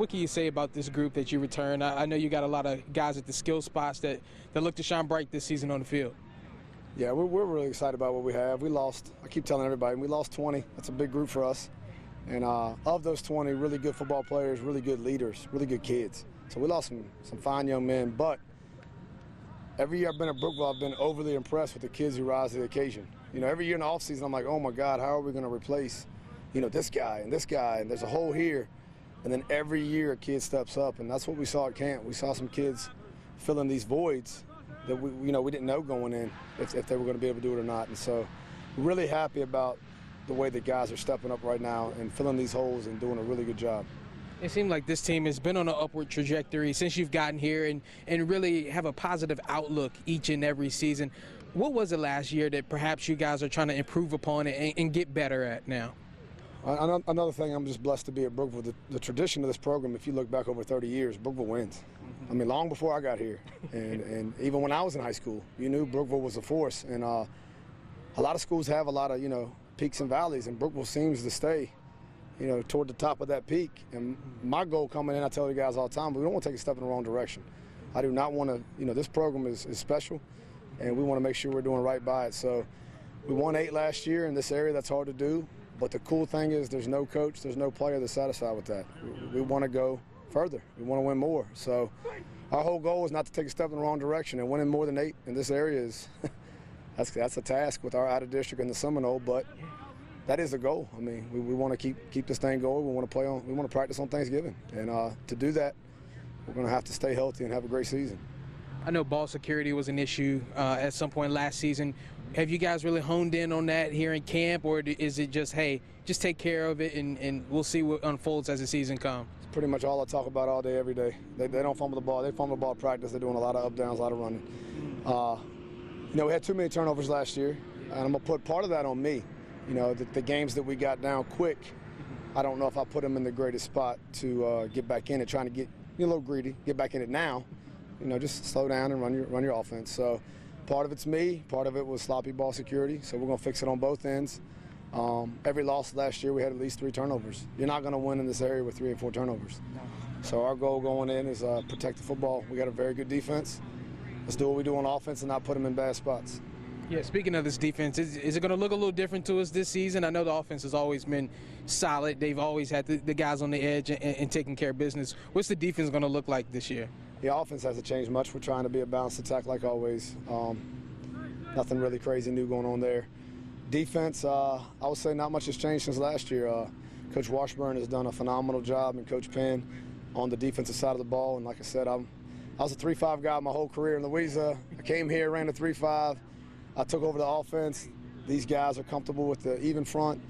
what can you say about this group that you return? I know you got a lot of guys at the skill spots that look to shine bright this season on the field. Yeah, we're really excited about what we have. We lost, I keep telling everybody, we lost 20. That's a big group for us. And of those 20, really good football players, really good leaders, really good kids. So we lost some fine young men. But every year I've been at Brookville, I've been overly impressed with the kids who rise to the occasion. You know, every year in the offseason, I'm like, oh my God, how are we going to replace, you know, this guy, and there's a hole here. And then every year a kid steps up, and that's what we saw at camp. We saw some kids filling these voids that we didn't know going in if they were going to be able to do it or not. And so we're really happy about the way the guys are stepping up right now and filling these holes and doing a really good job. It seems like this team has been on an upward trajectory since you've gotten here and really have a positive outlook each and every season. What was it last year that perhaps you guys are trying to improve upon and get better at now? Another thing, I'm just blessed to be at Brookville. The tradition of this program, if you look back over 30 years, Brookville wins. I mean, long before I got here, and even when I was in high school, you knew Brookville was a force. And a lot of schools have a lot of, peaks and valleys, and Brookville seems to stay, toward the top of that peak. And my goal coming in, I tell you guys all the time, we don't want to take a step in the wrong direction. I do not want to, this program is special, and we want to make sure we're doing right by it. So we won 8 last year in this area. That's hard to do. But the cool thing is there's no coach, there's no player that's satisfied with that. We want to go further. We want to win more. So our whole goal is not to take a step in the wrong direction, and winning more than 8 in this area is that's a task with our out-of-district and the Seminole, but that is the goal. I mean, we want to keep this thing going. We want to practice on Thanksgiving, and to do that, we're going to have to stay healthy and have a great season. I know ball security was an issue at some point last season. Have you guys really honed in on that here in camp, or is it just, hey, just take care of it and we'll see what unfolds as the season comes? It's pretty much all I talk about all day, every day. They don't fumble the ball. They fumble the ball at practice. They're doing a lot of up-downs, a lot of running. We had too many turnovers last year, and I'm going to put part of that on me. The games that we got down quick, I don't know if I put them in the greatest spot to get back in it, trying to get a little greedy, get back in it now. Just slow down and run your offense. So part of it's me, part of it was sloppy ball security, so we're going to fix it on both ends. Every loss last year, we had at least 3 turnovers. You're not going to win in this area with 3 and 4 turnovers. So our goal going in is protect the football. We got a very good defense. Let's do what we do on offense and not put them in bad spots. Yeah, speaking of this defense, is it going to look a little different to us this season? I know the offense has always been solid. They've always had the guys on the edge and taking care of business. What's the defense going to look like this year? The offense hasn't changed much. We're trying to be a balanced attack like always. Nothing really crazy new going on there. Defense, I would say not much has changed since last year. Coach Washburn has done a phenomenal job, and Coach Penn on the defensive side of the ball. And like I said, I was a 3-5 guy my whole career in Louisa. I came here, ran the 3-5. I took over the offense. These guys are comfortable with the even front.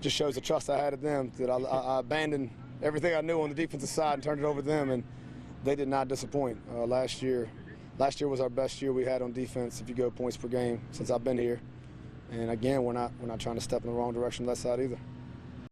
Just shows the trust I had in them, that I abandoned everything I knew on the defensive side and turned it over to them, and they did not disappoint. Last year was our best year we had on defense if you go points per game since I've been here. And again, we're not trying to step in the wrong direction on that side either.